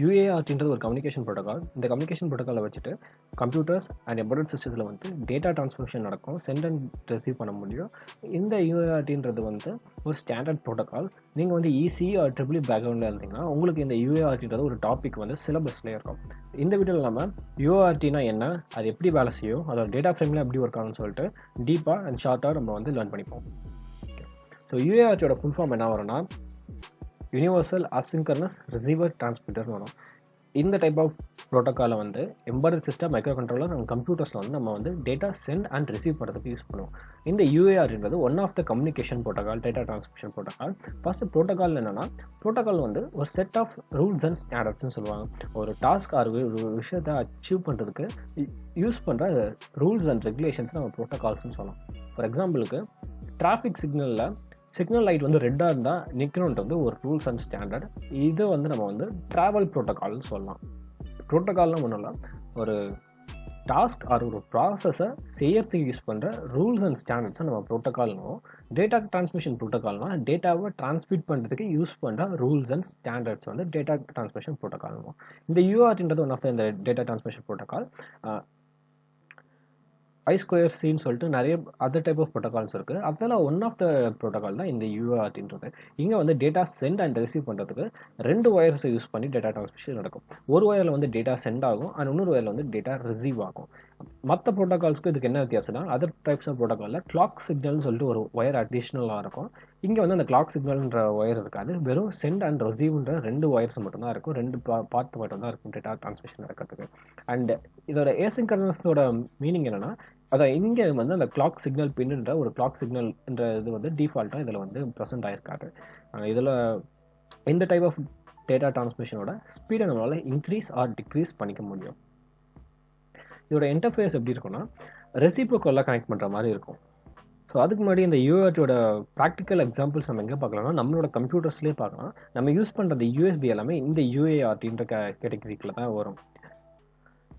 UARTன்றது ஒரு communication protocol. இந்த communication புரோட்டோகாலை வச்சுட்டு கம்ப்யூட்டர்ஸ் அண்ட் எம்பெடட் சிஸ்டத்தில் வந்து டேட்டா டிரான்ஸ்மிஷன் நடக்கும், சென்ட் அண்ட் ரிசீவ் பண்ண முடியும். இந்த UARTன்றது வந்து ஒரு ஸ்டாண்டர்ட் புரோட்டோகால். நீங்கள் வந்து EC ஆர் ட்ரிபிள் பேக்ரவுண்டில் இருந்தீங்கன்னா உங்களுக்கு இந்த UARTன்றது ஒரு டாபிக் வந்து சிலபஸ்லேயே இருக்கும். இந்த வீடியோவில் நம்ம UARTனா என்ன, அது எப்படி வேலை செய்யும், அதோட டேட்டா ஃப்ரேமில் எப்படி ஒர்க் ஆகும்னு சொல்லிட்டு டீப்பாக அண்ட் ஷார்ட்டாக நம்ம வந்து லேர்ன் பண்ணிப்போம். ஸோ UARTோட ஃபுல் ஃபார்ம் என்ன வரும்னா யூனிவர்சல் அசின்கரனஸ் ரிசீவர் டிரான்ஸ்மிட்டர்னு வரும். இந்த டைப் ஆஃப் ப்ரோட்டோக்காலை வந்து embedded system, micro controller and கம்ப்யூட்டர்ஸில் வந்து நம்ம வந்து டேட்டா சென்ட் அண்ட் ரிசீவ் பண்ணுறதுக்கு யூஸ் பண்ணுவோம். இந்த UARTன்றது one of the communication protocol, data transmission protocol. First protocol என்னன்னா, ப்ரோட்டோகால் வந்து ஒரு செட் ஆஃப் ரூல்ஸ் அண்ட் ஸ்டாண்டர்ட்ஸ்னு சொல்லுவாங்க. ஒரு டாஸ்க் ஆர் ஒரு விஷயத்தை அச்சீவ் பண்ணுறதுக்கு யூஸ் பண்ணுற ரூல்ஸ் அண்ட் ரெகுலேஷன்ஸ் நம்ம ப்ரோட்டோகால்ஸ்னு சொல்லலாம். ஃபார் எக்ஸாம்பிளுக்கு டிராஃபிக் சிக்னல் லைட் வந்து ரெட்டாக இருந்தால் நிற்கணுன்ட்டு வந்து ஒரு ரூல்ஸ் அண்ட் ஸ்டாண்டர்ட். இது வந்து நம்ம வந்து ட்ராவல் ப்ரோட்டோகால்னு சொல்லலாம். ப்ரோட்டோகால்னால் ஒன்றும் இல்லை, ஒரு டாஸ்க் ஆர் ஒரு ப்ராசஸை செய்யறதுக்கு யூஸ் பண்ணுற ரூல்ஸ் அண்ட் ஸ்டாண்டர்ட்ஸை நம்ம ப்ரோட்டோகால்னும், டேட்டா டிரான்ஸ்மிஷன் ப்ரோட்டோகால்னால் டேட்டாவை டிரான்ஸ்மிட் பண்ணுறதுக்கு யூஸ் பண்ணுற ரூல்ஸ் அண்ட் ஸ்டாண்டர்ட்ஸ் வந்து டேட்டா டிரான்ஸ்மிஷன் ப்ரோட்டோகால்னும். இந்த UARTன்றது ஒன் ஆஃப் இந்த டேட்டா டிரான்ஸ்மிஷன் ப்ரோட்டோகால். I2C சொல்லிட்டு நிறைய அதர் டைப் ஆஃப் ப்ரோட்டோகால்ஸ் இருக்குது. அதில் ஒன் ஆஃப் த ப்ரோட்டோகால் தான் இந்த UARTன்றது. இங்கே வந்து டேட்டா சென்ட் அண்ட் ரிசீவ் பண்ணுறதுக்கு 2 ஒயர்ஸை யூஸ் பண்ணி டேட்டா டிரான்ஸ்மிஷன் நடக்கும். ஒரு ஒயரில் வந்து டேட்டா சென்ட் ஆகும் அண்ட் இன்னொரு ஒயரில் வந்து டேட்டா ரிசீவ் ஆகும். மற்ற ப்ரோட்டோகால்ஸ்க்கு இதுக்கு என்ன வித்தியாசம்னா, அதர் டைப்ஸ் ஆஃப் ப்ரோட்டோகாலில் கிளாக் சிக்னல்னு சொல்லிட்டு ஒரு ஒயர் அடிஷ்னலாக இருக்கும். இங்கே வந்து அந்த கிளாக் சிக்னல்ன்ற ஒயர் இருக்காது, வெறும் சென்ட் அண்ட் ரிசீவ்ன்ற 2 ஒயர்ஸ் மட்டும்தான் இருக்கும், 2 பார்ட் மட்டும்தான் இருக்கும் டேட்டா டிரான்ஸ்மிஷன் நடக்கிறதுக்கு. அண்ட் இதோட ஏசின்கரனஸோட மீனிங் என்னன்னா, அதை இங்கே வந்து அந்த கிளாக் சிக்னல் பின்னுன்ற ஒரு கிளாக் சிக்னல்ன்ற இது வந்து டிஃபால்ட்டாக இதில் வந்து ப்ரெசென்ட் ஆகிருக்காரு. இதில் இந்த டைப் ஆஃப் டேட்டா டிரான்ஸ்மிஷனோட ஸ்பீடை நம்மளால் இன்க்ரீஸ் ஆர் டிக்ரீஸ் பண்ணிக்க முடியும். இதோட இன்டர்ஃபேஸ் எப்படி இருக்குன்னா, ரெசிப்ரோக்கலாக கனெக்ட் பண்ணுற மாதிரி இருக்கும். ஸோ அதுக்கு முன்னாடி இந்த UARTோட ப்ராக்டிக்கல் எக்ஸாம்பிள்ஸ் நம்ம எங்கே பார்க்கலாம்னா, நம்மளோட கம்ப்யூட்டர்ஸ்லேயே பார்க்கலாம். நம்ம யூஸ் பண்ணுறது USB எல்லாமே இந்த UARTன்ற கேட்டகரிக்குள்ள தான் வரும்.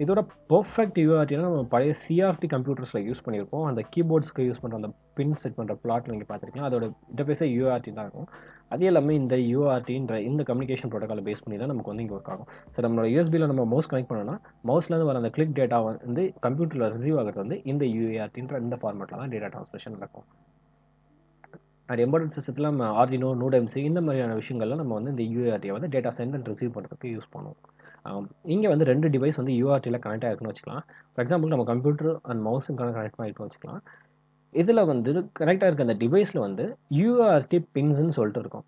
இதோட பர்ஃபெக்ட் UARTனா நம்ம பழைய CRT கம்ப்யூட்டர்ஸில் யூஸ் பண்ணியிருப்போம். அந்த கீபோர்ட்ஸ்க்கு யூஸ் பண்ணுற அந்த பின் செட் பண்ணுற பிளாட் நீங்கள் பார்த்துருக்கலாம். அதோட இன்டர்ஃபேஸே UART தான் இருக்கும். அது எல்லாமே இந்த UARTன்ற இந்த கம்யூனிகேஷன் ப்ரோட்டோகாலை பேஸ் பண்ணி தான் நமக்கு வந்து இங்கே ஒர்க் ஆகும். ஸோ நம்மளோட USBயில் நம்ம மவுஸ் கனெக்ட் பண்ணோம்னா, மவுஸ்லேருந்து வர அந்த கிளிக் டேட்டா வந்து கம்ப்யூட்டரில் ரிசீவ் ஆகிறது வந்து இந்த UARTன்ற இந்த ஃபார்மேட்டில் தான் டேட்டா டிரான்ஸ்மிஷன் நடக்கும். அண்ட் எம்பெடட் சிஸ்டத்தில் நம்ம Arduino, NodeMCU இந்த மாதிரியான விஷயங்கள்லாம் நம்ம வந்து இந்த UARTயை வந்து டேட்டா சென்ட் அண்ட் ரிசீவ் பண்ணுறதுக்கு யூஸ் பண்ணுவோம். இங்கே வந்து 2 டிவைஸ் வந்து UARTயில் கனெக்ட் ஆகிருக்குன்னு வச்சுக்கலாம். ஃபார் எக்ஸாம்பிள் நம்ம கம்ப்யூட்டர் அண்ட் மவுஸுக்கான கனெக்ட் ஆகிருக்குன்னு வச்சுக்கலாம். இதில் வந்து கனெக்ட் ஆகிருக்க அந்த டிவைஸில் வந்து UART பின்ஸ்ன்னு சொல்லிட்டு இருக்கும்.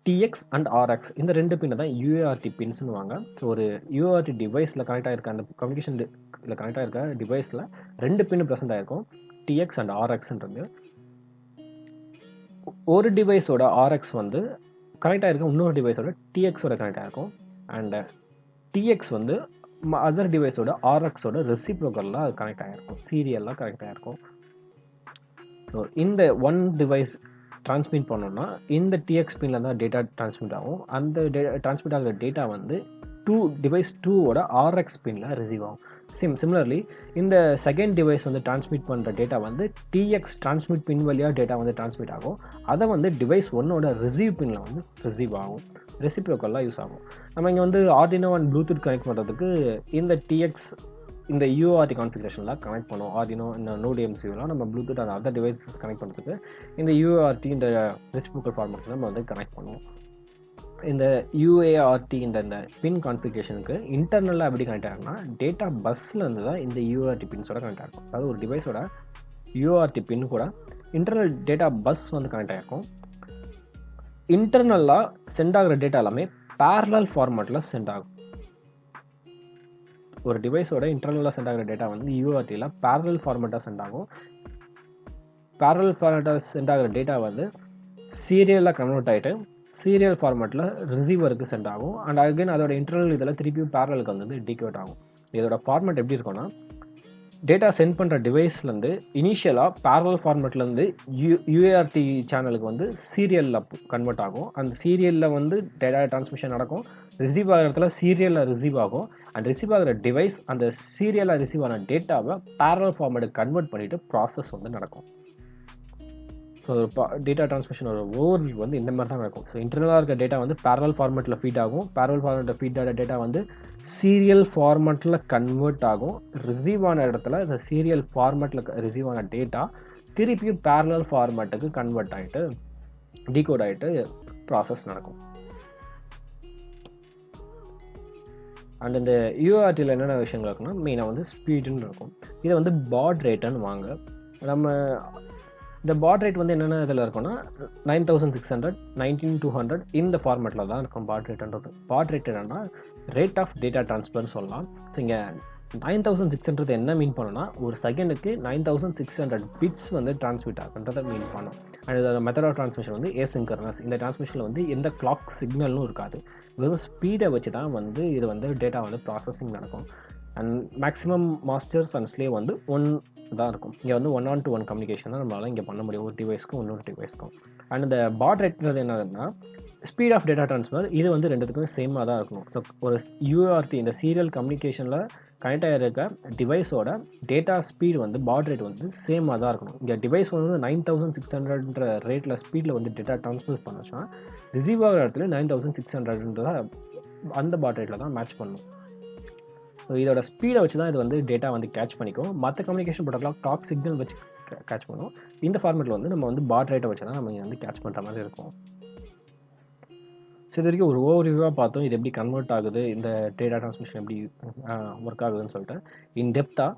TX அண்ட் RX இந்த 2 பின்னை தான் UART பின்ஸ்னு வாங்க. ஸோ ஒரு UART டிவைஸில் கனெக்ட் ஆகிருக்க அந்த கம்யூனிகேஷனில் கனெக்ட் ஆகிருக்க டிவைஸில் 2 பின்னு ப்ரெசென்ட் ஆகிருக்கும், TX அண்ட் RXன்றது. ஒரு டிவைஸோட RX வந்து கனெக்ட் ஆகிருக்கும் இன்னொரு டிவைஸோட TXோட கனெக்ட் ஆகிருக்கும். அண்ட் TX வந்து அதர் டிவைஸோட RXோட ரெசிப்ரோக்கலில் அது கனெக்ட் ஆகிருக்கும், சீரியலாக கனெக்ட் ஆகிருக்கும். ஸோ இந்த ஒன் டிவைஸ் டிரான்ஸ்மிட் பண்ணோம்னா இந்த TX பின்னில் தான் டேட்டா டிரான்ஸ்மிட் ஆகும். அந்த டிரான்ஸ்மிட் ஆகிற டேட்டா வந்து டிவைஸ் 2ஓட RX பின்னில் ரிசீவ் ஆகும். சிமிலர்லி இந்த செகண்ட் டிவைஸ் வந்து டிரான்ஸ்மிட் பண்ணுற டேட்டா வந்து TX டிரான்ஸ்மிட் பின் வழியாக டேட்டா வந்து டிரான்ஸ்மிட் ஆகும். அதை வந்து டிவைஸ் 1ஓட ரிசீவ் பின்னில் வந்து ரிசீவ் ஆகும், ரெசிப்ரோக்கலாக யூஸ் ஆகும். நம்ம இங்கே வந்து Arduino அண்ட் ப்ளூடூத் கனெக்ட் பண்ணுறதுக்கு இந்த TX இந்த UART கான்ஃபிகரேஷனில் கனெக்ட் பண்ணுவோம். Arduino இந்த NodeMCUலாம் நம்ம Bluetooth and other devices connect பண்ணுறதுக்கு இந்த UART இந்த ரெசிப்ரோக்கல் ஃபார்மேட்டில் நம்ம வந்து கனெக்ட் பண்ணுவோம். இந்த UART இந்த பின் கான்ஃபிகரேஷனுக்கு இன்டர்னலாக எப்படி கனெக்ட் ஆகும்னா, டேட்டா பஸ்லேருந்து தான் இந்த UART பின்ஸோட கனெக்ட் ஆகும். அதாவது ஒரு டிவைஸோட UART பின் கூட இன்டர்னல் டேட்டா பஸ் வந்து கனெக்ட் ஆகிருக்கும். இன்டர்னலாக சென்ட் ஆகிற டேட்டா எல்லாமே பேரலல் ஃபார்மேட்டில் சென்ட் ஆகும். ஒரு டிவைஸோட இன்டர்னலாக சென்ட் ஆகிற டேட்டா வந்து UARTயில் பேரலல் ஃபார்மேட்டாக சென்ட் ஆகும். பேரலல் ஃபார்மேட்டாக சென்ட் ஆகிற டேட்டா வந்து சீரியலாக கன்வெர்ட் ஆகிட்டு சீரியல் ஃபார்மேட்டில் ரிசீவருக்கு சென்ட் ஆகும். அண்ட் அகைன் அதோட இன்டர்னல் இதில் திருப்பியும் பேரலுக்கு வந்து டிகோட் ஆகும். இதோட ஃபார்மேட் எப்படி இருக்கும்னா, டேட்டா சென்ட் பண்ணுற டிவைஸ்லேருந்து இனிஷியலாக பேரலல் ஃபார்மேட்லேருந்து UART சேனலுக்கு வந்து சீரியலில் கன்வெர்ட் ஆகும். அந்த சீரியலில் வந்து டேட்டா டிரான்ஸ்மிஷன் நடக்கும். ரிசீவ் ஆகிற இடத்துல சீரியலில் ரிசீவ் ஆகும். அண்ட் ரிசீவ் ஆகிற டிவைஸ் அந்த சீரியலாக ரிசீவ் ஆன டேட்டாவை பேரலல் ஃபார்மேட்டுக்கு கன்வெர்ட் பண்ணிவிட்டு ப்ராசஸ் வந்து நடக்கும். ஸோ டேட்டா ட்ரான்ஸ்மிஷன் ஒரு ஓவர்வியூ வந்து இந்த மாதிரி தான் இருக்கும். ஸோ இன்டர்னலாக இருக்க டேட்டா வந்து பேரலல் ஃபார்மேட்டில் ஃபீட் ஆகும். பேரலல் ஃபார்மேட்டில் ஃபீட் ஆகிற டேட்டா வந்து சீரியல் ஃபார்மேட்டில் கன்வெர்ட் ஆகும். ரிசீவ் ஆன இடத்துல இந்த சீரியல் ஃபார்மேட்டில் ரிசீவ் ஆன டேட்டா திருப்பியும் பேரலல் ஃபார்மேட்டுக்கு கன்வெர்ட் ஆகிட்டு டீகோட் ஆகிட்டு ப்ராசஸ் நடக்கும். அண்ட் இந்த யூஆர்டியில் என்னென்ன விஷயங்கள் இருக்குன்னா மெயினாக வந்து ஸ்பீடுன்னு இருக்கும். இதை வந்து பாட் ரேட்டுன்னு வாங்க. நம்ம இந்த பாட் ரேட் வந்து என்னென்ன இதில் இருக்குன்னா 9600, 19200 இந்த ஃபார்மேட்டில் தான் இருக்கும் பாட் ரேட்டுன்றது. பாட் ரேட் என்னென்னா ரேட் ஆஃப் டேட்டா ட்ரான்ஸ்ஃபர்னு சொல்லலாம். ஸோ இங்கே 9600 என்ன மீன் பண்ணோன்னா ஒரு செகண்டுக்கு 9600 பிட்ஸ் வந்து டிரான்ஸ்மிட் ஆகுன்றதை மீன் பண்ணும். அண்ட் இதோட மெத்தட் ஆஃப் ட்ரான்ஸ்மிஷன் வந்து ஏசின்க்ரனஸ். இந்த டிரான்ஸ்மிஷனில் வந்து எந்த கிளாக் சிக்னலும் இருக்காது. வெறும் ஸ்பீடை வச்சு தான் வந்து இது வந்து டேட்டா வந்து ப்ராசஸிங் நடக்கும். And maximum masters and slave வந்து ஒன் தான் இருக்கும். இங்கே வந்து 1-on-1 கம்யூனிகேஷன் தான் நம்மளால் இங்கே பண்ண முடியும், ஒரு டிவைஸ்க்கும் இன்னொரு டிவைஸ்க்கும். அண்ட் இந்த பாட் ரேட்ன்றது என்னதுன்னா ஸ்பீட் ஆஃப் டேட்டா ட்ரான்ஸ்ஃபர். இது வந்து ரெண்டுத்துக்குமே சேமாக தான் இருக்கணும். ஸோ ஒரு யூஆர்டி இந்த சீரியல் கம்யூனிகேஷனில் கனெக்ட் ஆகிருக்க டிவைஸோட டேட்டா ஸ்பீடு வந்து பாட் ரேட் வந்து சேமாக தான் இருக்கணும். இங்கே டிவைஸ் வந்து 9600ன்ற ரேட்டில் ஸ்பீடில் வந்து டேட்டா ட்ரான்ஸ்ஃபர் பண்ணுச்சுன்னா ரிசீவ் ஆகிற இடத்துல 9600ன்ற அந்த பாட் ரேட்டில் தான் மேட்ச் பண்ணணும். ஸோ இதோட ஸ்பீடை வச்சு தான் இது வந்து டேட்டா வந்து கேட்ச் பண்ணிக்கும். மற்ற கம்யூனிகேஷன் ப்ரோட்டோகால் டாக் சிக்னல் வச்சு கேட்ச் பண்ணுவோம். இந்த ஃபார்மேட்டில் வந்து நம்ம வந்து பாட் ரேட்டை வச்சு தான் நம்ம இங்கே வந்து கேட்ச் பண்ணுற மாதிரி இருக்கும். ஸோ இது வரைக்கும் ஒரு ஓவர்வியூவாக பார்த்தோம் இது எப்படி கன்வெர்ட் ஆகுது, இந்த டேட்டா ட்ரான்ஸ்மிஷன் எப்படி ஒர்க் ஆகுதுன்னு சொல்லிட்டு. இன் டெப்த்தாக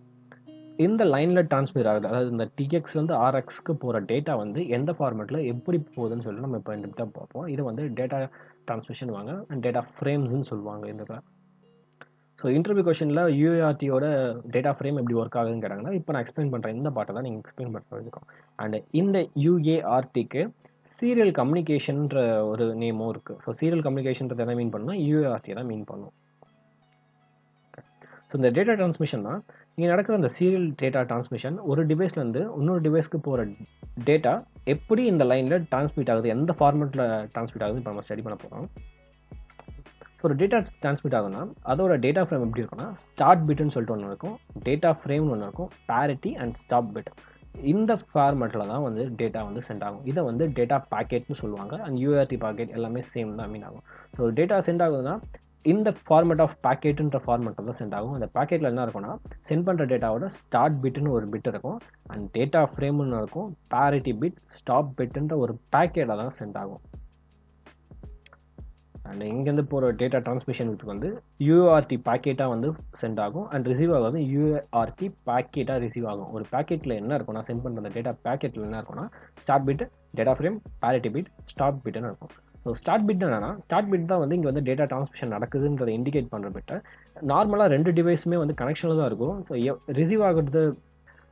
இந்த லைனில் ட்ரான்ஸ்மிட் ஆகுது, அதாவது இந்த டிஎக்ஸ்லேருந்து ஆர்எக்ஸ்க்கு போகிற டேட்டா வந்து எந்த ஃபார்மேட்டில் எப்படி போகுதுன்னு சொல்லிட்டு நம்ம இப்போ இன் டெப்த்தாக பார்ப்போம். இது வந்து டேட்டா ட்ரான்ஸ்மிஷன் வாங்க அண்ட் டேட்டா ஃப்ரேம்ஸ்ன்னு சொல்லுவாங்க இந்த. ஸோ இன்டர்வியூ கொஷனில் யூஆர்டியோட டேட்டா ஃப்ரேம் எப்படி ஒர்க் ஆகுதுன்னு கேட்டாங்கன்னா இப்போ நான் எக்ஸ்பிளைன் பண்ணுறேன். இந்த பாட்டை தான் நீங்கள் எக்ஸ்பிளைன் பண்ணுறதுக்கும். அண்ட் இந்த யூஏஆர்டிக்கு சீரியல் கம்யூனிகேஷன்ற ஒரு நேமும் இருக்குது. ஸோ சீரியல் கம்யூனிகேஷன்றது எதை மீன் பண்ணால் யூஏஆர்டி தான் மீன் பண்ணும். ஸோ இந்த டேட்டா ட்ரான்ஸ்மிஷன்னா இங்கே நடக்கிற அந்த சீரியல் டேட்டா ட்ரான்ஸ்மிஷன் ஒரு டிவைஸ்லேருந்து இன்னொரு டிவைஸ்க்கு போகிற டேட்டா எப்படி இந்த லைனில் டிரான்ஸ்மிட் ஆகுது, எந்த ஃபார்மேட்டில் டிரான்ஸ்மிட் ஆகுதுன்னு இப்போ நம்ம ஸ்டடி பண்ண போகிறோம். ஸோ ஒரு டேட்டா டிரான்ஸ்மிட் ஆகுதுன்னா அதோட டேட்டா ஃப்ரேம் எப்படி இருக்குன்னா ஸ்டார்ட் பிட்னு சொல்லிட்டு ஒன்று இருக்கும், டேட்டா ஃப்ரேம்னு ஒன்று இருக்கும், பேரிட்டி அண்ட் ஸ்டாப் பிட். இந்த ஃபார்மேட்டில் தான் வந்து டேட்டா வந்து சென்ட் ஆகும். இதை வந்து டேட்டா பேக்கெட்னு சொல்லுவாங்க. அண்ட் யூஆர்டி பாக்கெட் எல்லாமே சேம் தான் மீன் ஆகும். ஸோ டேட்டா சென்ட் ஆகுதுன்னா இந்த ஃபார்மேட் ஆஃப் பேக்கெட்டுன்ற ஃபார்மேட்டில் தான் சென்ட் ஆகும். அந்த பேக்கெட்டில் என்ன இருக்கும்னா சென்ட் பண்ணுற டேட்டாவோட ஸ்டார்ட் பிட்னு ஒரு பிட் இருக்கும், அண்ட் டேட்டா ஃப்ரேம்னு இருக்கும், பேரிட்டி பிட், ஸ்டாப் பிட்ன்ற ஒரு பேக்கெட்டாக தான் சென்ட் ஆகும். அண்ட் இங்கேருந்து போகிற டேட்டா ட்ரான்ஸ்மிஷனுக்கு வந்து யூஆர்டி பேக்கெட்டாக வந்து சென்ட் ஆகும். அண்ட் ரிசீவ் ஆகாது யூஆர்டி பேக்கெட்டாக ரிசீவ் ஆகும். ஒரு பேக்கெட்டில் என்ன இருக்கும்னா சென்ட் பண்ணுற அந்த டேட்டா பேக்கெட்டில் என்ன இருக்கும்னா start bit, data frame, parity bit, stop பிட்னு இருக்கும். ஸோ ஸ்டார்ட் பிட் என்னன்னா ஸ்டார்ட் பிட் தான் வந்து இங்கே வந்து டேட்டா ட்ரான்ஸ்மிஷன் நடக்குதுன்றதை இண்டிகேட் பண்ணுற பிட்டை. நார்மலாக ரெண்டு டிவைஸுமே வந்து கனெக்ஷனில் தான் இருக்கும். ஸோ ரிசீவ் ஆகிறது,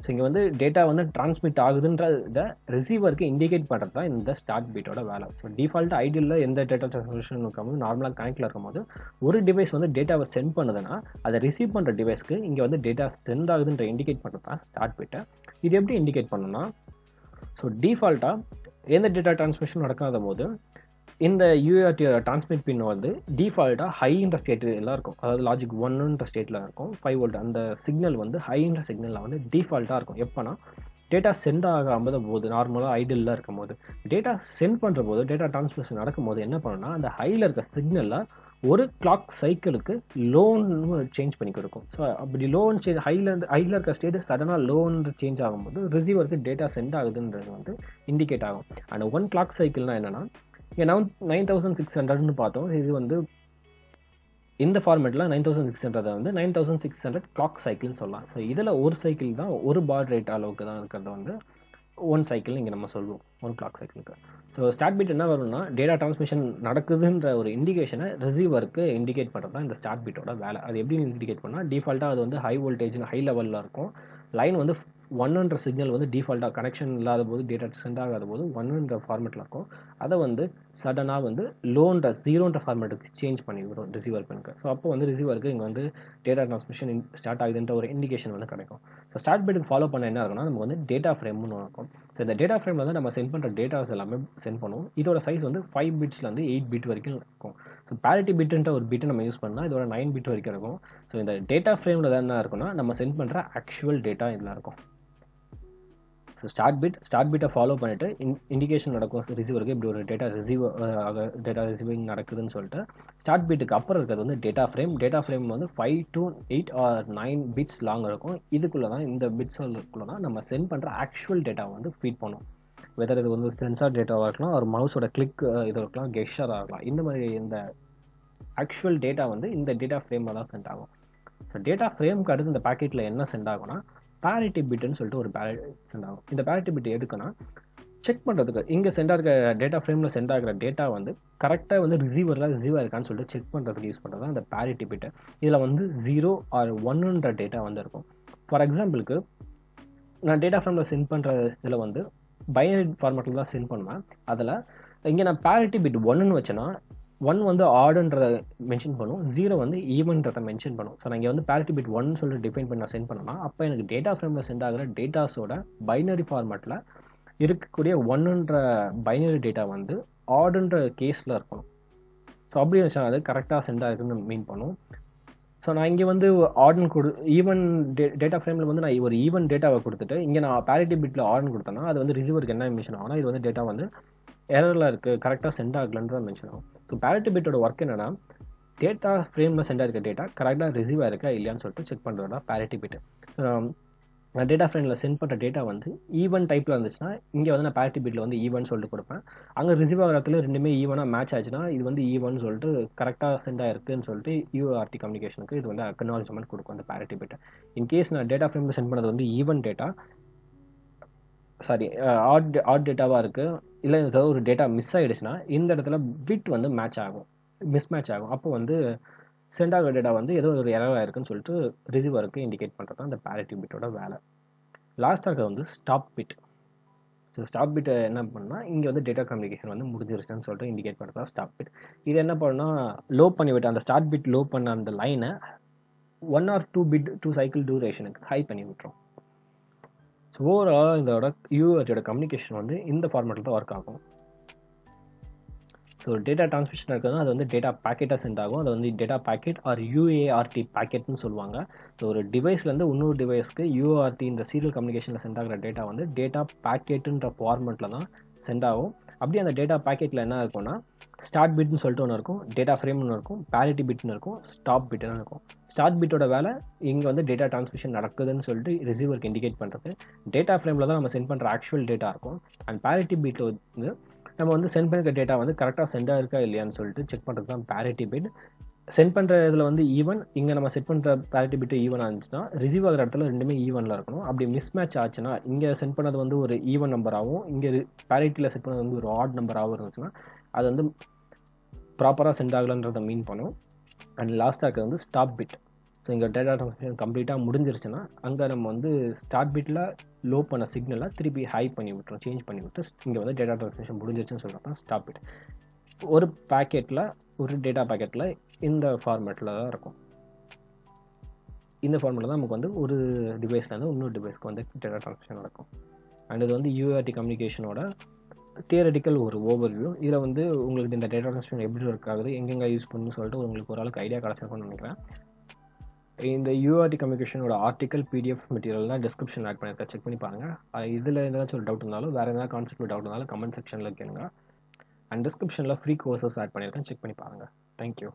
ஸோ இங்கே வந்து டேட்டா வந்து டிரான்ஸ்மிட் ஆகுதுன்றத ரிசீவருக்கு இண்டிகேட் பண்ணுறது தான் இந்த ஸ்டார்ட் பிட்டோட வேலை. ஸோ டிஃபால்ட் ஐடியில் எந்த டேட்டா ட்ரான்ஸ்மிஷன் இருக்கும்போது நார்மலாக கனெக்டில் இருக்கும்போது ஒரு டிவைஸ் வந்து டேட்டாவை சென்ட் பண்ணுதுன்னா அதை ரிசீவ் பண்ணுற டிவைஸ்க்கு இங்கே வந்து டேட்டா சென்ட் ஆகுதுன்ற இண்டிகேட் பண்ணுறது தான் ஸ்டார்ட் பிட்டை. இது எப்படி இண்டிகேட் பண்ணணும்னா ஸோ டிஃபால்ட்டாக எந்த டேட்டா ட்ரான்ஸ்மிஷன் நடக்காத போது இந்த யூஆர்டியோட டிரான்ஸ்மிட் பின் வந்து டிஃபால்ட்டாக ஹைன்ற ஸ்டேட்டில் எல்லாம் இருக்கும். அதாவது லாஜிக் 1ன்ற ஸ்டேட்டில் இருக்கும், 5 வோல்ட் அந்த சிக்னல் வந்து ஹைன்ற சிக்னலில் வந்து டிஃபால்ட்டாக இருக்கும். எப்போனா டேட்டா சென்ட் ஆகாமல் போது நார்மலாக ஐடியில் இருக்கும் போது டேட்டா சென்ட் பண்ணுற போது டேட்டா ட்ரான்ஸ்மிஷன் நடக்கும்போது என்ன பண்ணணும்னா அந்த ஹையில் இருக்க சிக்னலில் ஒரு கிளாக் சைக்கிளுக்கு லோன்னு சேஞ்ச் பண்ணி கொடுக்கும். ஸோ அப்படி லோன் சேஞ்ச் ஹையில் இருக்க ஸ்டேட் சடனாக லோன்னு சேஞ்ச் ஆகும்போது ரிசீவருக்கு டேட்டா சென்ட் ஆகுதுன்றது வந்து இண்டிகேட் ஆகும். அண்ட் 1 கிளாக் சைக்கிள்னால் என்னென்னா இங்கே 9600ன்னு பார்த்தோம். இது வந்து இந்த ஃபார்மேட்டில் 9600 வந்து 9600 கிளாக் சைக்கிள்னு சொல்லலாம். ஸோ இதில் ஒரு சைக்கிள் தான் ஒரு பாட் ரேட் அளவுக்கு தான் இருக்கிறது வந்து 1 சைக்கிள் இங்கே நம்ம சொல்லுவோம் 1 கிளாக் சைக்கிளுக்கு. ஸோ ஸ்டார்ட் பிட் என்ன வரும்னா டேட்டா ட்ரான்ஸ்மிஷன் நடக்குதுன்ற ஒரு இண்டிகேஷனை ரிசீவருக்கு இண்டிகேட் பண்ணுறது தான் இந்த ஸ்டார்ட் பிட்டோட வேலை. அது எப்படி இண்டிகேட் பண்ணால் டிஃபால்ட்டாக அது வந்து ஹை வோல்டேஜ் ஹை லெவலில் இருக்கும். லைன் வந்து 1ன்ற சிக்னல் வந்து டிஃபால்ட்டாக கனெக்ஷன் இல்லாத போது டேட்டா சென்ட் ஆகாத போது 1ன்ற ஃபார்மேட்டில் இருக்கும். அதை வந்து சடனாக வந்து லோன்ற 0ன்ற ஃபார்மேட்டுக்கு சேஞ்ச் பண்ணி விடும் ரிசீவர் பின்னுக்கு. ஸோ அப்போ வந்து ரிசீவருக்கு இங்கே வந்து டேட்டா ட்ரான்ஸ்மிஷன் ஸ்டார்ட் ஆகுதுன்ற ஒரு இண்டிகேஷன் வந்து கிடைக்கும். ஸோ ஸ்டார்ட் பிட்டுக்கு ஃபாலோ பண்ண என்ன இருக்குன்னா நமக்கு வந்து டேட்டா ஃப்ரேம்னு இருக்கும். ஸோ இந்த டேட்டா ஃப்ரேமில் வந்து நம்ம சென்ட் பண்ணுற டேட்டாஸ் எல்லாமே சென்ட் பண்ணுவோம். இதோட சைஸ் வந்து 5 பிட்ஸ்லேருந்து 8 பிட் வரைக்கும் இருக்கும். ஸோ பேரிட்டி பிட்ன்ற ஒரு பிட்டை நம்ம யூஸ் பண்ணால் இதோட 9 பிட் வரைக்கும் இருக்கும். ஸோ இந்த டேட்டா ஃப்ரேமில் தான் என்ன இருக்குன்னா நம்ம சென்ட் பண்ணுற ஆக்சுவல் டேட்டா இதெல்லாம் இருக்கும். ஸோ ஸ்டார்ட் பிட்டை ஃபாலோ பண்ணிவிட்டு இண்டிகேஷன் நடக்கும் ரிசீவருக்கு இப்படி ஒரு டேட்டா ரிசீவிங் நடக்குதுன்னு சொல்லிட்டு ஸ்டார்ட் பிட்டுக்கு அப்புறம் இருக்கிறது வந்து டேட்டா ஃப்ரேம் வந்து 5 to 8 or 9 பிட்ஸ் லாங் இருக்கும். இதுக்குள்ளே தான் இந்த பிட்ஸ்க்குள்ளே தான் நம்ம சென்ட் பண்ணுற ஆக்சுவல் டேட்டாவை வந்து ஃபீட் பண்ணும். வெதர் இது வந்து சென்சார் டேட்டாவாக இருக்கலாம், ஒரு மவுஸோட கிளிக் இது இருக்கலாம், கெஸ்டராக இருக்கலாம். இந்த மாதிரி இந்த ஆக்சுவல் டேட்டா வந்து இந்த டேட்டா ஃப்ரேமில் தான் சென்ட் ஆகும். ஸோ டேட்டா ஃப்ரேமுக்கு அடுத்து இந்த பேக்கெட்டில் என்ன சென்ட் ஆகும்னா parity பிட்னு சொல்லிட்டு ஒரு சென்ட் ஆகும். இந்த parity பிட் எதுக்குன்னா செக் பண்ணுறதுக்கு இங்கே சென்ட் ஆகிற டேட்டா ஃப்ரேமில் சென்ட் ஆகிற டேட்டா வந்து கரெக்டாக வந்து ரிசீவ் ஆயிருக்கான்னு சொல்லிட்டு செக் பண்ணுறதுக்கு யூஸ் பண்ணுறது தான் அந்த parity பிட்டு. இதில் வந்து 0 or 1ன்ற டேட்டா வந்து இருக்கும். ஃபார் எக்ஸாம்பிளுக்கு நான் டேட்டா ஃப்ரேமில் சென்ட் பண்ணுற இதில் வந்து பைனரி ஃபார்மேட்டில் தான் சென்ட் பண்ணுவேன். அதில் இங்கே நான் parity பிட் 1ன்னு வச்சேன்னா 1 வந்து ஆடுன்றதை மென்ஷன் பண்ணும், 0 வந்து ஈவன்ன்றதை மென்ஷன் பண்ணும். ஸோ நான் இங்கே வந்து parity பிட் 1 சொல்லிட்டு டிஃபைன் பண்ணி நான் சென்ட் பண்ணேன்னா அப்போ எனக்கு டேட்டா ஃப்ரேமில் சென்ட் ஆகிற டேட்டாஸோட பைனரி ஃபார்மேட்டில் இருக்கக்கூடிய 1ன்ற பைனரி டேட்டா வந்து ஆடுன்ற கேஸில் இருக்கணும். ஸோ அப்படி வச்சா அது கரெக்டாக சென்ட் ஆகுதுன்னு மீன் பண்ணும். ஸோ நான் இங்கே வந்து ஆர்டன் ஈவன் டேட்டா ஃப்ரேமில் வந்து நான் ஒரு ஈவன் டேட்டாவை கொடுத்துட்டு இங்கே நான் parity பிட்டில் ஆர்டன் கொடுத்தேன்னா அது வந்து ரிசீவருக்கு என்ன மென்ஷன் ஆகும்னா இது வந்து டேட்டா வந்து எரரில் இருக்குது, கரெக்டாக சென்ட் ஆகலன்றத மென்ஷன் ஆகும். ஸோ parity பிட்டோட ஒர்க் என்னன்னா டேட்டா ஃப்ரேமில் சென்ட் ஆகிருக்க டேட்டா கரெக்டாக ரிசீவ் ஆயிருக்கா இல்லையான்னு சொல்லிட்டு செக் பண்ணுறதா parity பிட். நான் டேட்டா ஃப்ரேமில் சென்ட் பண்ணுற டேட்டா வந்து ஈவன் டைப்பில் இருந்துச்சுன்னா இங்கே வந்து நான் parity பிட்டில் வந்து ஈவன் சொல்லிட்டு கொடுப்பேன். அங்கே ரிசீவ் ஆகிற இடத்துல ரெண்டுமே ஈவனாக மேட்ச் ஆச்சுன்னா இது வந்து ஈவன் சொல்லிட்டு கரெக்டாக சென்ட் ஆயிருக்குன்னு சொல்லிட்டு UART கம்யூனிகேஷனுக்கு இது வந்து அக்னாலஜ்மெண்ட் கொடுக்கும் அந்த parity பிட். இன்கேஸ் நான் டேட்டா ஃப்ரேமில் சென்ட் பண்ணது வந்து ஈவன் டேட்டா ஆட் டேட்டாவாக இருக்குது, இல்லை ஏதாவது ஒரு டேட்டா மிஸ் ஆகிடுச்சுன்னா இந்த இடத்துல பிட் வந்து மிஸ் மேட்ச் ஆகும். அப்போ வந்து சென்ட் ஆகிற டேட்டா வந்து ஏதோ ஒரு எரர் இருக்குன்னு சொல்லிட்டு ரிசீவருக்கு இண்டிகேட் பண்ணுறது தான் அந்த parity பிட்டோட வேலை. லாஸ்ட்டாக இருக்கிறது வந்து ஸ்டாப் பிட். ஸோ ஸ்டாப் பிட்டை என்ன பண்ணால் இங்கே வந்து டேட்டா கம்யூனிகேஷன் வந்து முடிஞ்சிருச்சுன்னு சொல்லிட்டு இண்டிகேட் பண்ணுறது தான் ஸ்டாப் பிட். இது என்ன பண்ணால் லோ பண்ணி விட்டு அந்த ஸ்டார்ட் பிட் லோ பண்ண அந்த லைனை 1 or 2 சைக்கிள் டியூரேஷனுக்கு ஹை பண்ணி விட்டுரும். ஸோ ஓவரால் இதோட UART கம்யூனிகேஷன் வந்து இந்த ஃபார்மேட்டில் தான் ஒர்க் ஆகும். ஸோ டேட்டா டிரான்ஸ்மிஷன் இருக்குதுன்னா அது வந்து டேட்டா பேக்கெட்டாக சென்ட் ஆகும். அது வந்து டேட்டா பேக்கெட் ஆர் UART பேக்கெட்னு சொல்லுவாங்க. ஸோ ஒரு டிவைஸ்லேருந்து இன்னொரு டிவைஸ்க்கு UART இந்த சீரியல் கம்யூனிகேஷனில் சென்ட் ஆகிற டேட்டா வந்து டேட்டா பேக்கெட்டுன்ற ஃபார்மெட்டில் தான் சென்ட் ஆகும். அப்படி அந்த டேட்டா பேக்கெட்டில் என்ன இருக்கும்னா ஸ்டார்ட் பிட்னு சொல்லிட்டு ஒன்று இருக்கும், டேட்டா ஃப்ரேம்னு ஒன்று இருக்கும், parity பிட்னு இருக்கும், ஸ்டாப் பிட்னு இருக்கும். ஸ்டார்ட் பிட்டோட வேலை இங்கே வந்து டேட்டா டிரான்ஸ்மிஷன் நடக்குதுன்னு சொல்லிட்டு ரிசீவருக்கு இண்டிகேட் பண்ணுறது. டேட்டா ஃப்ரேமில் தான் நம்ம சென்ட் பண்ணுற ஆக்சுவல் டேட்டா இருக்கும். அண்ட் parity பிட் வந்து நம்ம வந்து சென்ட் பண்ணிருக்க டேட்டா வந்து கரெக்டாக சென்ட் ஆயிருக்கா இல்லையான்னு சொல்லிட்டு செக் பண்ணுறது தான் parity பிட். சென்ட் பண்ணுற இதில் வந்து ஈவன், இங்கே நம்ம செட் பண்ணுற parity பிட் ஈவன் இருந்துச்சுன்னா ரிசீவ் ஆகிற இடத்துல ரெண்டுமே ஈவனில் இருக்கணும். அப்படி மிஸ் மேட்ச் ஆச்சுன்னா இங்கே சென்ட் பண்ணது வந்து ஒரு ஈவன் நம்பராகவும் இங்கே parityயில் செட் பண்ணது வந்து ஒரு ஆட் நம்பராகவும் இருந்துச்சுன்னா அது வந்து ப்ராப்பராக சென்ட் ஆகலன்றதை மீன் பண்ணும். அண்ட் லாஸ்ட்டாக வந்து ஸ்டாப் பிட். ஸோ இங்கே டேட்டா ட்ரான்ஸ்மிஷன் கம்ப்ளீட்டாக முடிஞ்சிருச்சுன்னா அங்கே நம்ம வந்து ஸ்டார்ட் பிட்டில் லோ பண்ண சிக்னலை திருப்பி ஹை பண்ணி விட்டுரும், சேஞ்ச் பண்ணி விட்டு இங்கே வந்து டேட்டா ட்ரான்ஸ்மிஷன் முடிஞ்சிருச்சுன்னு சொல்கிறப்ப ஸ்டாப் பிட். ஒரு பேக்கெட்டில் ஒரு டேட்டா பேக்கெட்டில் இந்த ஃபார்மேட்டில் தான் இருக்கும். இந்த ஃபார்மேட்டில் தான் நமக்கு வந்து ஒரு டிவைஸ்லேருந்து இன்னொரு டிவைஸ்க்கு வந்து டேட்டா ட்ரான்ஸ்மிஷன் நடக்கும். அண்ட் இது வந்து UART கம்யூனிகேஷனோட தியரட்டிக்கல் ஒரு ஓவர்வியூ. இதில் வந்து உங்களுக்கு இந்த டேட்டா ட்ரான்ஸ்மிஷன் எப்படி ஒர்க் ஆகுது, எங்கெங்கே யூஸ் பண்ணணும்னு சொல்லிட்டு உங்களுக்கு ஓரளவுக்கு ஐடியா கிடச்சிருக்கும்னு நினைக்கிறேன். இந்த UART கம்யூனிகேஷனோட ஆர்டிக்கல் PDF மெட்டீரியல்லாம் டிஸ்கிரிப்ஷன் ஆட் பண்ணியிருக்கேன், செக் பண்ணி பாருங்கள். இதில் ஏதாச்சும் ஒரு டவுட் இருந்தாலும் வேறு எதாவது கான்செப்ட் டவுட் இருந்தாலும் கமெண்ட் செக்ஷனில் கேளுங்க. அண்ட் டிஸ்கிரிப்ஷனில் ஃப்ரீ கோர்சஸ் ஆட் பண்ணியிருக்கேன், செக் பண்ணி பாருங்கள். தேங்க்யூ.